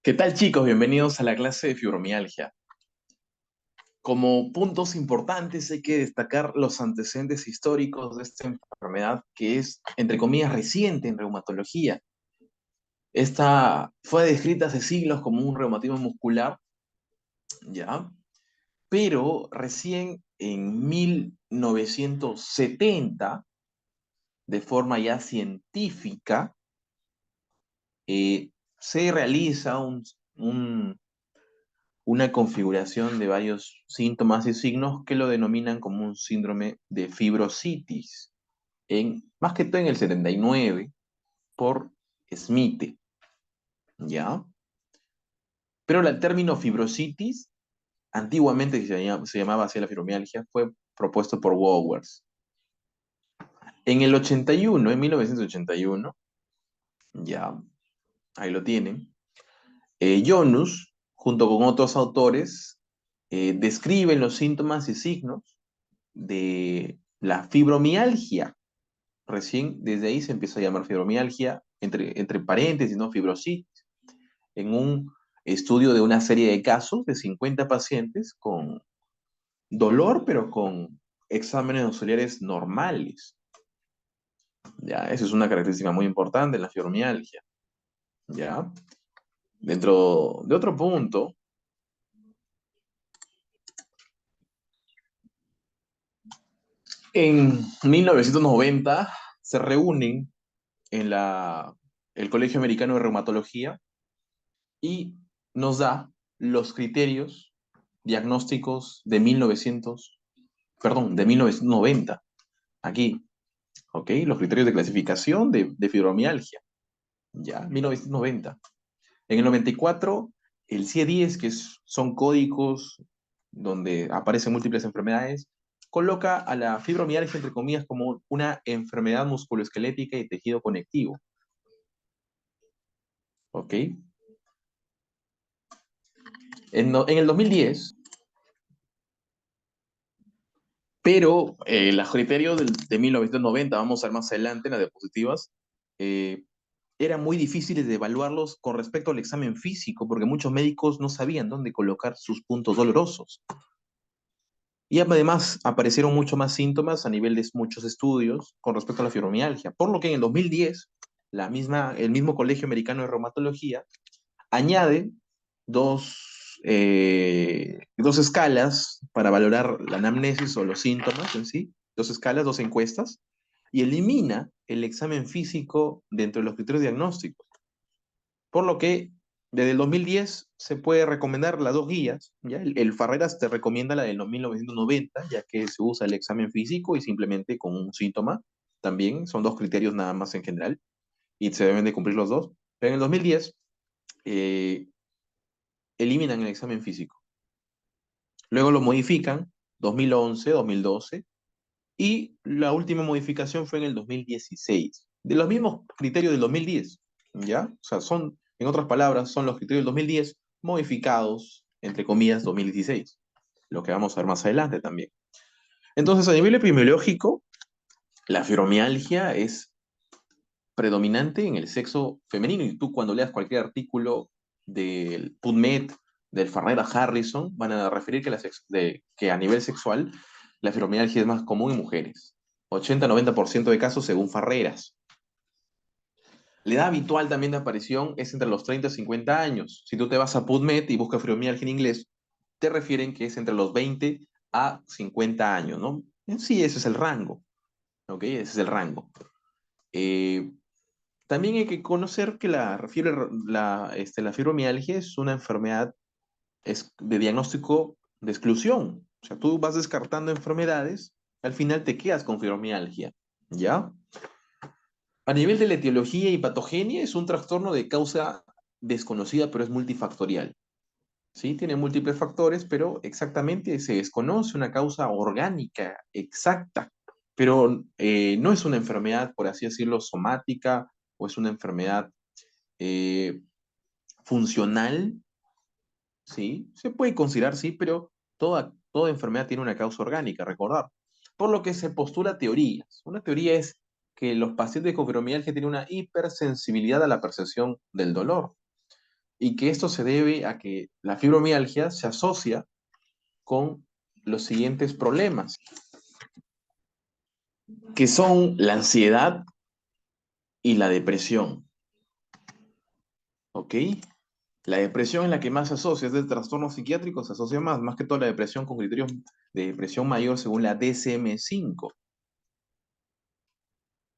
¿Qué tal, chicos? Bienvenidos a la clase de fibromialgia. Como puntos importantes hay que destacar los antecedentes históricos de esta enfermedad que es, entre comillas, reciente en reumatología. Esta fue descrita hace siglos como un reumatismo muscular, ¿ya? Pero recién en 1970, de forma ya científica, se realiza una configuración de varios síntomas y signos que lo denominan como un síndrome de fibrositis, más que todo en el 79 por Smith, ¿ya? Pero el término fibrositis, antiguamente se llamaba así la fibromialgia, fue propuesto por Wowers. En el 81, en 1981, ya, ahí lo tienen, Jonus, junto con otros autores, describen los síntomas y signos de la fibromialgia. Recién desde ahí se empieza a llamar fibromialgia, entre paréntesis, ¿no? Fibrositis, en un estudio de una serie de casos de 50 pacientes con dolor, pero con exámenes auxiliares normales. ¿Ya? Esa es una característica muy importante en la fibromialgia. ¿Ya? Dentro de otro punto, en 1990 se reúnen en el Colegio Americano de Reumatología y nos da los criterios diagnósticos de 1990. Aquí, ¿ok? Los criterios de clasificación de fibromialgia, ya, 1990. En el 94, el CIE-10, son códigos donde aparecen múltiples enfermedades, coloca a la fibromialgia, entre comillas, como una enfermedad musculoesquelética y tejido conectivo, ¿ok? En el 2010, pero los criterios de 1990, vamos a ver más adelante en las diapositivas, eh, eran muy difíciles de evaluarlos con respecto al examen físico, porque muchos médicos no sabían dónde colocar sus puntos dolorosos. Y además aparecieron mucho más síntomas a nivel de muchos estudios con respecto a la fibromialgia, por lo que en el 2010, el mismo Colegio Americano de Reumatología añade dos escalas para valorar la anamnesis o los síntomas en sí, dos escalas, dos encuestas, y elimina el examen físico dentro de los criterios diagnósticos. Por lo que desde el 2010 se puede recomendar las dos guías, ¿ya? El Farreras te recomienda la del 1990, ya que se usa el examen físico y simplemente con un síntoma. También son dos criterios nada más en general y se deben de cumplir los dos. Pero en el 2010 eh, eliminan el examen físico. Luego lo modifican 2011, 2012 y la última modificación fue en el 2016. De los mismos criterios del 2010, ¿ya? O sea, en otras palabras, son los criterios del 2010 modificados, entre comillas, 2016, lo que vamos a ver más adelante también. Entonces, a nivel epidemiológico, la fibromialgia es predominante en el sexo femenino y tú cuando leas cualquier artículo del PubMed, del Farrera Harrison, van a referir que a nivel sexual la fibromialgia es más común en mujeres. 80-90% de casos según Farreras. La edad habitual también de aparición es entre los 30 y 50 años. Si tú te vas a PubMed y buscas fibromialgia en inglés, te refieren que es entre los 20 a 50 años, ¿no? En sí, ese es el rango, ¿ok? Ese es el rango. Eh, También hay que conocer que la fibromialgia es una enfermedad de diagnóstico de exclusión. O sea, tú vas descartando enfermedades, al final te quedas con fibromialgia, ¿ya? A nivel de la etiología y patogenia, es un trastorno de causa desconocida, pero es multifactorial. ¿Sí? Tiene múltiples factores, pero exactamente se desconoce una causa orgánica exacta. Pero no es una enfermedad, por así decirlo, somática o es una enfermedad eh, funcional, ¿sí? Se puede considerar, sí, pero toda enfermedad tiene una causa orgánica, recordar. Por lo que se postula teorías. Una teoría es que los pacientes con fibromialgia tienen una hipersensibilidad a la percepción del dolor. y que esto se debe a que la fibromialgia se asocia con los siguientes problemas, que son la ansiedad y la depresión, ¿ok? La depresión es la que más se asocia, es del trastorno psiquiátrico, se asocia más que todo la depresión con criterios de depresión mayor según la DSM-5.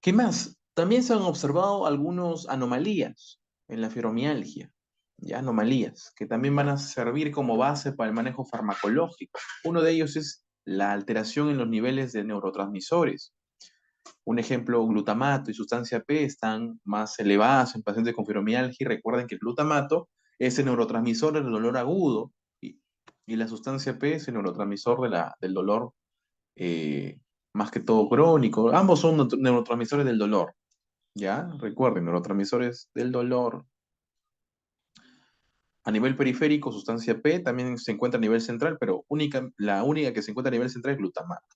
¿Qué más? También se han observado algunas anomalías en la fibromialgia, ya anomalías, que también van a servir como base para el manejo farmacológico. Uno de ellos es la alteración en los niveles de neurotransmisores. Un ejemplo, glutamato y sustancia P están más elevadas en pacientes con fibromialgia y recuerden que el glutamato es el neurotransmisor del dolor agudo y la sustancia P es el neurotransmisor del dolor eh, más que todo crónico. Ambos son neurotransmisores del dolor, ¿ya? Recuerden, neurotransmisores del dolor. A nivel periférico, sustancia P también se encuentra a nivel central, pero la única que se encuentra a nivel central es glutamato.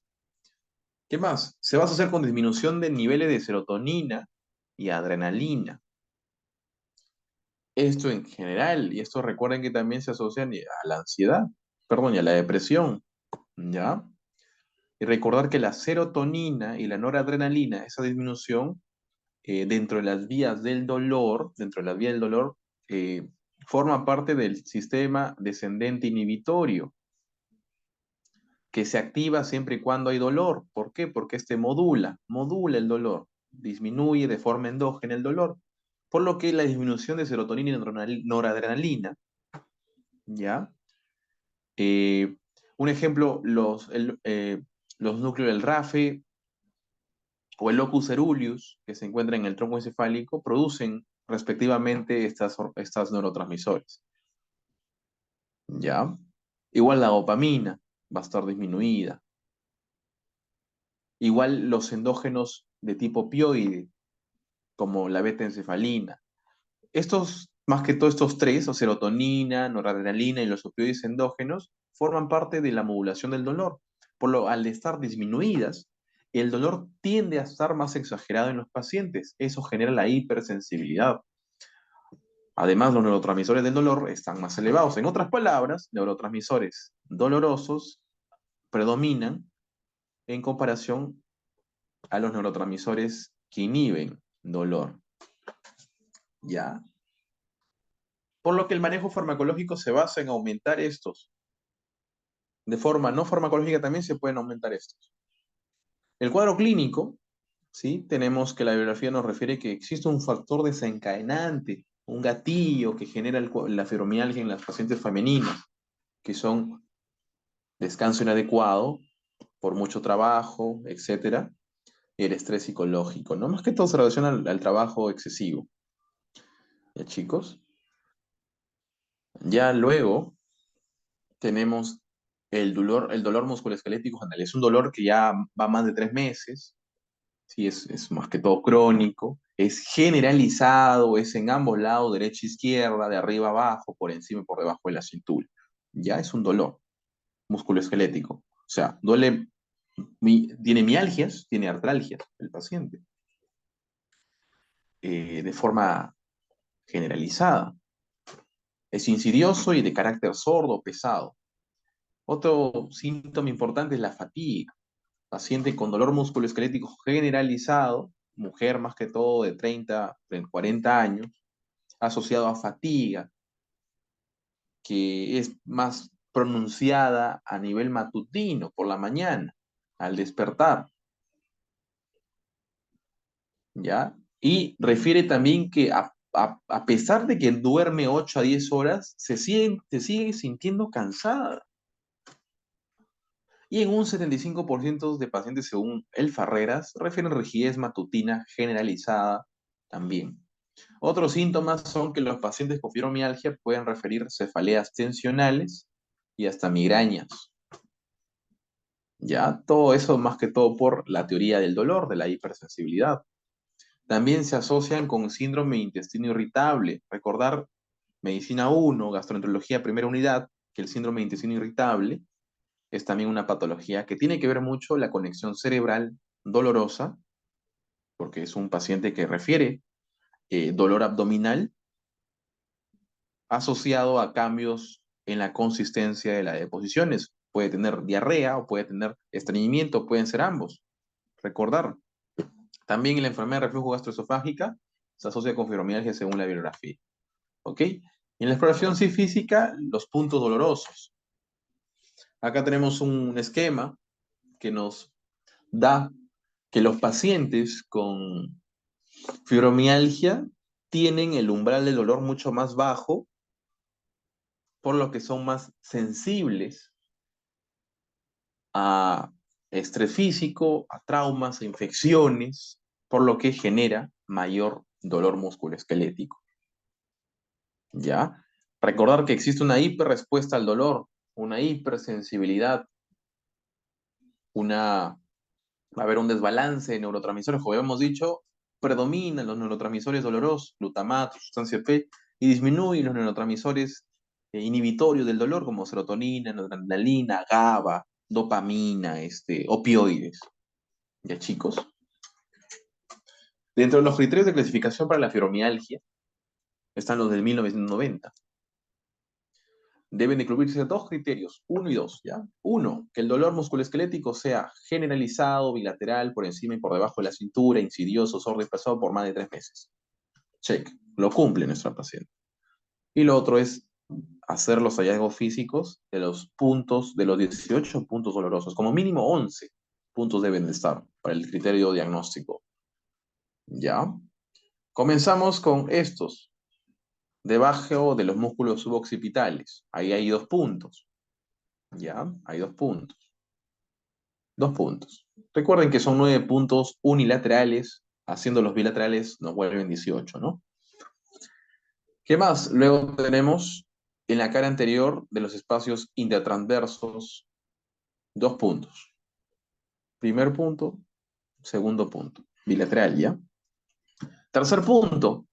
¿Qué más? Se va a asociar con disminución de niveles de serotonina y adrenalina. Esto en general, y esto recuerden que también se asocia a la ansiedad, perdón, y a la depresión, ¿ya? Y recordar que la serotonina y la noradrenalina, esa disminución dentro de las vías del dolor, eh, forma parte del sistema descendente inhibitorio, que se activa siempre y cuando hay dolor. ¿Por qué? Porque este modula el dolor, disminuye de forma endógena el dolor. Por lo que la disminución de serotonina y noradrenalina, ¿ya? Eh, un ejemplo, los núcleos del RAFE o el locus ceruleus, que se encuentra en el tronco encefálico, producen respectivamente estas neurotransmisores. ¿Ya? Igual la dopamina va a estar disminuida. Igual los endógenos de tipo opioide, como la beta-encefalina. Más que todo estos tres, o serotonina, noradrenalina y los opioides endógenos, forman parte de la modulación del dolor. Al estar disminuidas, el dolor tiende a estar más exagerado en los pacientes. Eso genera la hipersensibilidad. Además, los neurotransmisores del dolor están más elevados. En otras palabras, neurotransmisores dolorosos predominan en comparación a los neurotransmisores que inhiben dolor. ¿Ya? Por lo que el manejo farmacológico se basa en aumentar estos. De forma no farmacológica también se pueden aumentar estos. El cuadro clínico, ¿sí? Tenemos que la bibliografía nos refiere que existe un factor desencadenante, un gatillo que genera la fibromialgia en las pacientes femeninas, que son descanso inadecuado, por mucho trabajo, etcétera, y el estrés psicológico, ¿no? Más que todo se relaciona al trabajo excesivo. ¿Ya, chicos? Ya luego tenemos el dolor musculoesquelético general. Es un dolor que ya va más de 3 meses, ¿sí? Es más que todo crónico, es generalizado, es en ambos lados, derecha e izquierda, de arriba abajo, por encima y por debajo de la cintura. Ya es un dolor musculoesquelético. O sea, tiene mialgias, tiene artralgias el paciente, de forma generalizada. Es insidioso y de carácter sordo, pesado. Otro síntoma importante es la fatiga. Paciente con dolor musculoesquelético generalizado, mujer más que todo de 30, 40 años, asociado a fatiga, que es más pronunciada a nivel matutino, por la mañana, al despertar, ¿ya? Y refiere también que a pesar de que duerme 8 a 10 horas, se sigue sintiendo cansada. Y en un 75% de pacientes, según el Farreras, refieren rigidez matutina generalizada también. Otros síntomas son que los pacientes con fibromialgia pueden referir cefaleas tensionales y hasta migrañas. Ya, todo eso más que todo por la teoría del dolor, de la hipersensibilidad. También se asocian con síndrome de intestino irritable. Recordar Medicina 1, gastroenterología primera unidad, que el síndrome de intestino irritable es también una patología que tiene que ver mucho la conexión cerebral dolorosa, porque es un paciente que refiere dolor abdominal asociado a cambios en la consistencia de las deposiciones. Puede tener diarrea o puede tener estreñimiento, pueden ser ambos. Recordar. También la enfermedad de reflujo gastroesofágica se asocia con fibromialgia según la bibliografía. ¿Ok? Y en la exploración sí física, los puntos dolorosos. Acá tenemos un esquema que nos da que los pacientes con fibromialgia tienen el umbral del dolor mucho más bajo, por lo que son más sensibles a estrés físico, a traumas, a infecciones, por lo que genera mayor dolor musculoesquelético. ¿Ya? Recordar que existe una hiperrespuesta al dolor, una hipersensibilidad, va a haber un desbalance de neurotransmisores, como habíamos dicho, predominan los neurotransmisores dolorosos, glutamato, sustancia P, y disminuyen los neurotransmisores inhibitorios del dolor, como serotonina, noradrenalina, GABA, dopamina, opioides. ¿Ya, chicos? Dentro de los criterios de clasificación para la fibromialgia están los del 1990. Deben incluirse dos criterios, uno y dos, ¿ya? Uno, que el dolor musculoesquelético sea generalizado, bilateral, por encima y por debajo de la cintura, insidioso, sordo y pesado por más de 3 meses. Check, lo cumple nuestra paciente. Y lo otro es hacer los hallazgos físicos de los puntos, de los 18 puntos dolorosos. Como mínimo 11 puntos deben de estar para el criterio diagnóstico. ¿Ya? Comenzamos con estos. Debajo de los músculos suboccipitales. Ahí hay 2 puntos. ¿Ya? Hay 2 puntos. 2 puntos. Recuerden que son 9 puntos unilaterales. Haciendo los bilaterales nos vuelven 18, ¿no? ¿Qué más? Luego tenemos en la cara anterior de los espacios intertransversos 2 puntos. Primer punto, segundo punto. Bilateral, ¿ya? Tercer punto.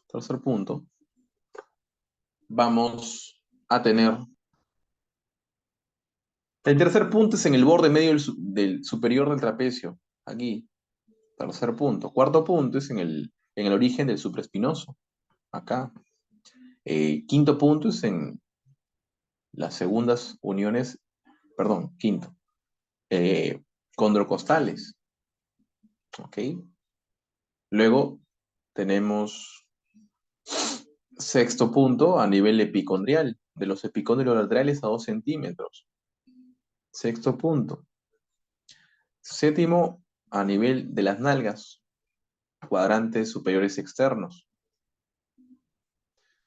Tercer punto. Vamos a tener. El tercer punto es en el borde medio del superior del trapecio. Aquí. Tercer punto. Cuarto punto es en el origen del supraespinoso. Acá. Quinto punto es en las segundas uniones, perdón, quinto, eh, condrocostales. ¿Ok? Luego tenemos sexto punto a nivel epicondrial, de los epicóndilos laterales a 2 centímetros. Sexto punto. Séptimo a nivel de las nalgas, cuadrantes superiores externos.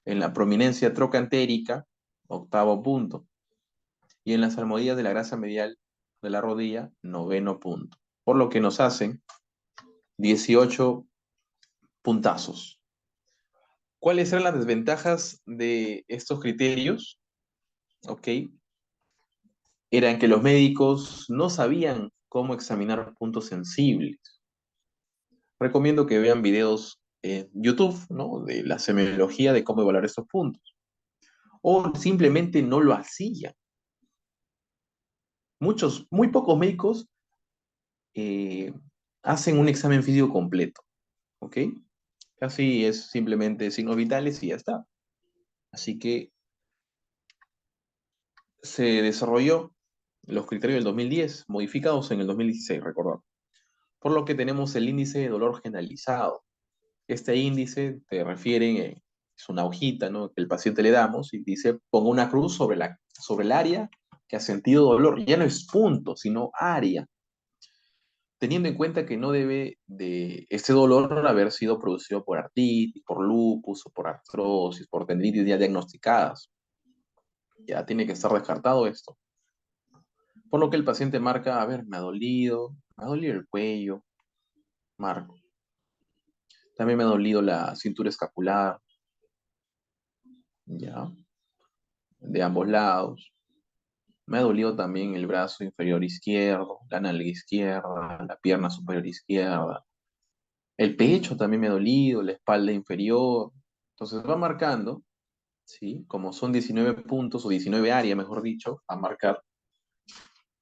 En la prominencia trocantérica, octavo punto. Y en las almohadillas de la grasa medial de la rodilla, noveno punto. Por lo que nos hacen 18 puntazos. ¿Cuáles eran las desventajas de estos criterios? Ok. Eran que los médicos no sabían cómo examinar puntos sensibles. Recomiendo que vean videos en YouTube, ¿no? De la semiología de cómo evaluar estos puntos. O simplemente no lo hacían. Muy pocos médicos eh, hacen un examen físico completo, ¿ok? Casi es simplemente signos vitales y ya está. Así que se desarrolló los criterios del 2010, modificados en el 2016, recordar. Por lo que tenemos el índice de dolor generalizado. Este índice te refiere, es una hojita, ¿no? Que el paciente le damos y dice, ponga una cruz sobre el área que ha sentido dolor. Ya no es punto, sino área. Teniendo en cuenta que no debe de este dolor haber sido producido por artritis, por lupus o por artrosis, por tendinitis ya diagnosticadas. Ya tiene que estar descartado esto. Por lo que el paciente marca, a ver, me ha dolido el cuello, marco. También me ha dolido la cintura escapular, ya, de ambos lados. Me ha dolido también el brazo inferior izquierdo, la nalga izquierda, la pierna superior izquierda. El pecho también me ha dolido, la espalda inferior. Entonces va marcando, ¿sí? Como son 19 puntos o 19 áreas, mejor dicho, a marcar.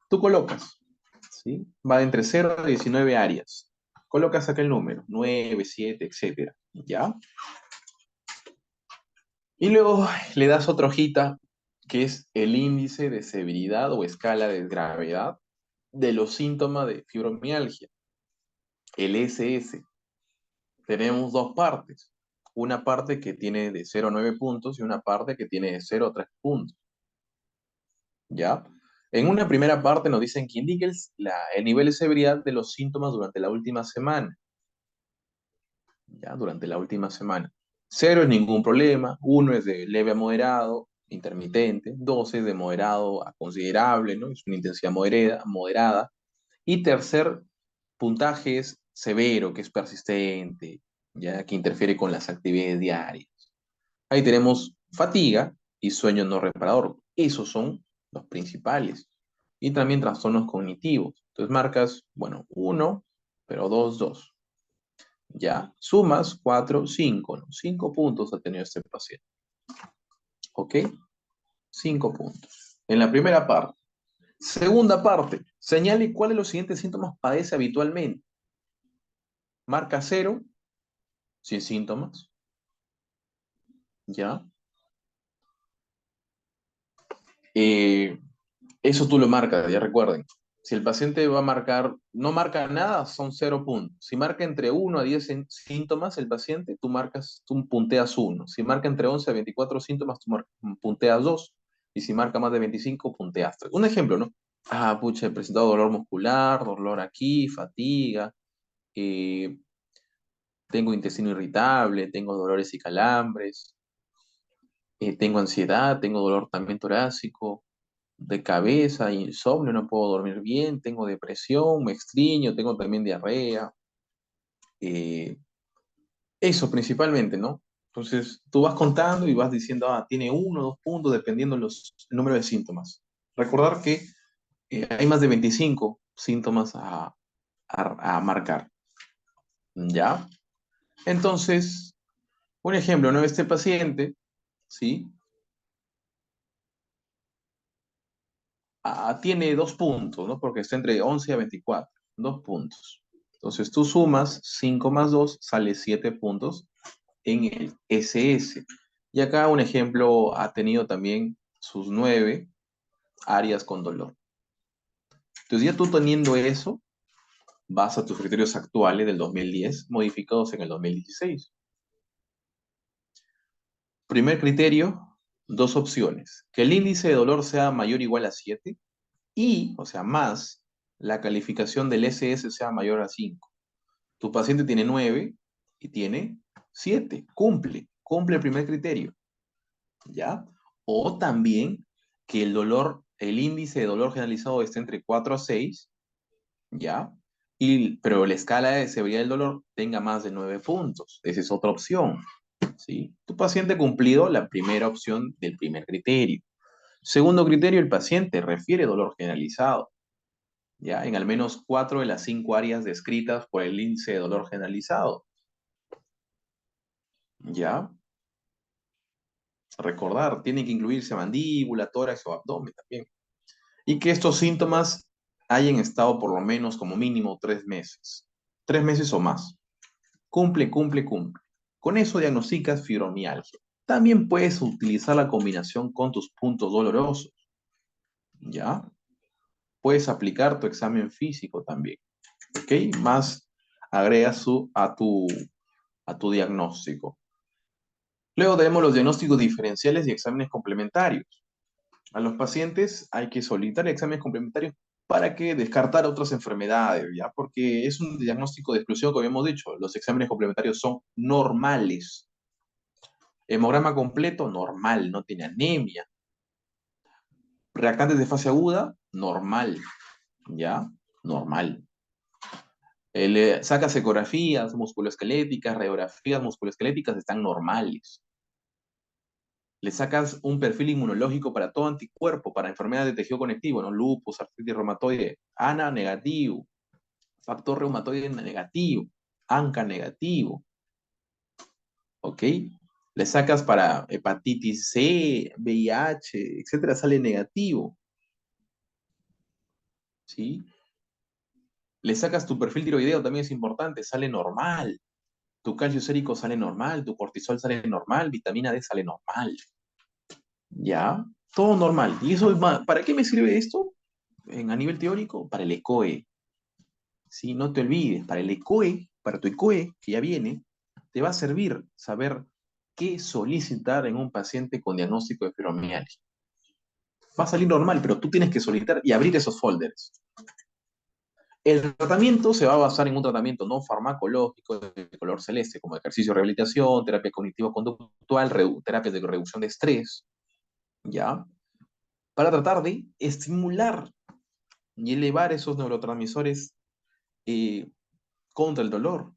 Tú colocas, ¿sí? Va de entre 0 a 19 áreas. Colocas acá el número, 9, 7, etcétera. ¿Ya? Y luego le das otra hojita, que es el índice de severidad o escala de gravedad de los síntomas de fibromialgia, el SS. Tenemos dos partes. Una parte que tiene de 0 a 9 puntos y una parte que tiene de 0 a 3 puntos. ¿Ya? En una primera parte nos dicen que indique el nivel de severidad de los síntomas durante la última semana. ¿Ya? Durante la última semana. 0 es ningún problema, 1 es de leve a moderado, intermitente, 2 es de moderado a considerable, ¿no? Es una intensidad moderada. Y tercer puntaje es severo, que es persistente, ya que interfiere con las actividades diarias. Ahí tenemos fatiga y sueño no reparador. Esos son los principales. Y también trastornos cognitivos. Entonces marcas, bueno, 1, pero 2, 2. Ya, sumas 4, 5, ¿no? 5 puntos ha tenido este paciente. ¿Ok? 5 puntos. En la primera parte. Segunda parte, señale cuál de los siguientes síntomas padece habitualmente. Marca 0, sin síntomas. ¿Ya? Eh, Eso tú lo marcas, ya recuerden. Si el paciente va a marcar, no marca nada, son 0 puntos. Si marca entre 1 a 10 síntomas el paciente, tú punteas 1. Si marca entre 11 a 24 síntomas, punteas 2. Y si marca más de 25, punteas 3. Un ejemplo, ¿no? Ah, pucha, he presentado dolor muscular, dolor aquí, fatiga, eh, tengo intestino irritable, tengo dolores y calambres, tengo ansiedad, tengo dolor también torácico, de cabeza, insomnio, no puedo dormir bien, tengo depresión, me estreño, tengo también diarrea. eh, Eso principalmente, ¿no? Entonces, tú vas contando y vas diciendo, ah, tiene 1 o 2 puntos, dependiendo el número de síntomas. Recordar que hay más de 25 síntomas a marcar, ¿ya? Entonces, un ejemplo, ¿no? Este paciente, ¿sí? Tiene 2 puntos, ¿no? Porque está entre 11 a 24, 2 puntos. Entonces tú sumas 5 más 2, sale 7 puntos en el SS. Y acá un ejemplo ha tenido también sus 9 áreas con dolor. Entonces ya tú teniendo eso, vas a tus criterios actuales del 2010, modificados en el 2016. Primer criterio, dos opciones. Que el índice de dolor sea mayor o igual a 7 y, o sea, más, la calificación del SS sea mayor a 5. Tu paciente tiene 9 y tiene 7. Cumple el primer criterio, ¿ya? O también que el índice de dolor generalizado esté entre 4 a 6, ¿ya? Pero la escala de severidad del dolor tenga más de 9 puntos. Esa es otra opción, ¿sí? Tu paciente ha cumplido la primera opción del primer criterio. Segundo criterio, el paciente refiere dolor generalizado, ¿ya? En al menos 4 de las 5 áreas descritas por el índice de dolor generalizado, ¿ya? Recordar, tiene que incluirse mandíbula, tórax o abdomen también. Y que estos síntomas hayan estado por lo menos como mínimo 3 meses. 3 meses o más. Cumple, cumple, cumple. Con eso diagnosticas fibromialgia. También puedes utilizar la combinación con tus puntos dolorosos, ¿ya? Puedes aplicar tu examen físico también, ¿ok? Más agregas a tu diagnóstico. Luego tenemos los diagnósticos diferenciales y exámenes complementarios. A los pacientes hay que solicitar exámenes complementarios para que descartar otras enfermedades, ¿ya? Porque es un diagnóstico de exclusión, como habíamos dicho. Los exámenes complementarios son normales. Hemograma completo, normal, no tiene anemia. Reactantes de fase aguda, normal, ¿ya? Normal. Sacas ecografías musculoesqueléticas, radiografías musculoesqueléticas, están normales. Le sacas un perfil inmunológico para todo anticuerpo, para enfermedades de tejido conectivo, ¿no? Lupus, artritis reumatoide, ANA negativo, factor reumatoide negativo, ANCA negativo, ¿ok? Le sacas para hepatitis C, VIH, etcétera, sale negativo, ¿sí? Le sacas tu perfil tiroideo, también es importante, sale normal. tu calcio sérico sale normal, tu cortisol sale normal, vitamina D sale normal. ¿Ya? Todo normal. ¿Y eso, para qué me sirve esto? A nivel teórico, para el ECOE. ¿Sí? No te olvides, para el ECOE, para tu ECOE, que ya viene, te va a servir saber qué solicitar en un paciente con diagnóstico de fibromialgia. Va a salir normal, pero tú tienes que solicitar y abrir esos folders. El tratamiento se va a basar en un tratamiento no farmacológico de color celeste, como ejercicio de rehabilitación, terapia cognitivo-conductual, terapia de reducción de estrés, ¿ya? Para tratar de estimular y elevar esos neurotransmisores eh, contra el dolor,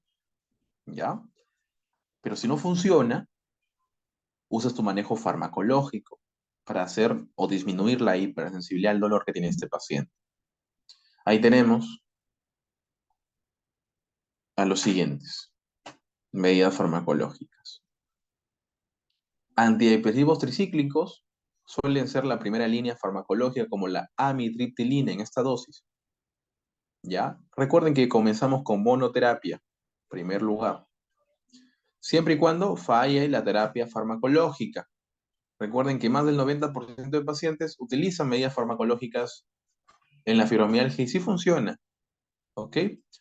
¿ya? Pero si no funciona, usas tu manejo farmacológico para hacer o disminuir la hipersensibilidad al dolor que tiene este paciente. Ahí tenemos a los siguientes medidas farmacológicas. Antidepresivos tricíclicos suelen ser la primera línea farmacológica como la amitriptilina en esta dosis. ¿Ya? Recuerden que comenzamos con monoterapia, en primer lugar, siempre y cuando falle la terapia farmacológica. Recuerden que más del 90% de pacientes utilizan medidas farmacológicas en la fibromialgia y sí funciona, ¿ok?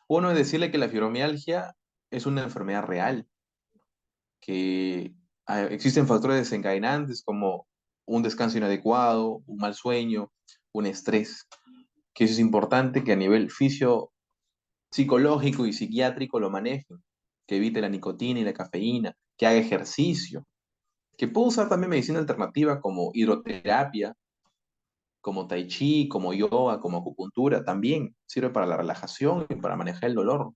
Uno es decirle que la fibromialgia es una enfermedad real, que existen factores desencadenantes como un descanso inadecuado, un mal sueño, un estrés, que eso es importante que a nivel psicológico y psiquiátrico lo manejen, que evite la nicotina y la cafeína, que haga ejercicio, que pueda usar también medicina alternativa como hidroterapia, como tai chi, como yoga, como acupuntura, también sirve para la relajación y para manejar el dolor.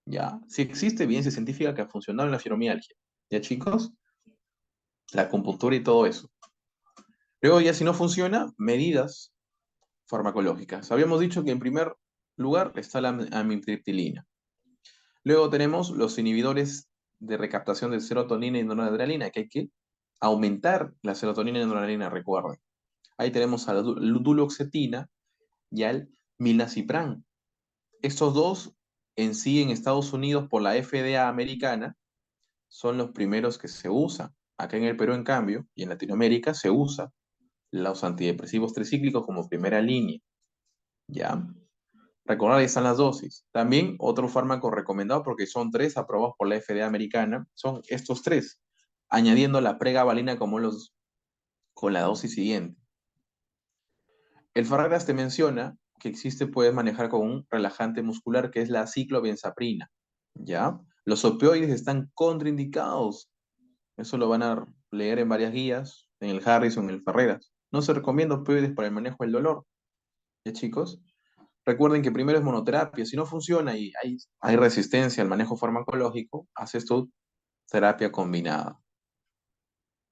¿Ya? Si existe evidencia científica que ha funcionado en la fibromialgia. ¿Ya, chicos? La acupuntura y todo eso. Luego ya si no funciona, medidas farmacológicas. Habíamos dicho que en primer lugar está la amitriptilina. Luego tenemos los inhibidores de recaptación de serotonina y noradrenalina, que hay que aumentar la serotonina y noradrenalina, recuerden. Ahí tenemos a la duloxetina y al milnacipran. Estos dos en sí en Estados Unidos por la FDA americana son los primeros que se usan. Acá en el Perú, en cambio, y en Latinoamérica se usa los antidepresivos tricíclicos como primera línea, ¿ya? Recordar, ahí están las dosis. También otro fármaco recomendado, porque son tres aprobados por la FDA americana, son estos tres, añadiendo la pregabalina con la dosis siguiente. El Farragas te menciona que existe, puedes manejar con un relajante muscular que es la ciclobenzaprina, ¿ya? Los opioides están contraindicados. Eso lo van a leer en varias guías, en el Harrison, en el Ferreras. No se recomienda opioides para el manejo del dolor, ¿ya, chicos? Recuerden que primero es monoterapia. Si no funciona y hay resistencia al manejo farmacológico, haces tu terapia combinada,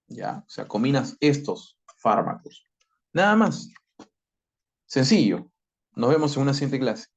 ¿ya? O sea, combinas estos fármacos. Nada más. Sencillo. Nos vemos en una siguiente clase.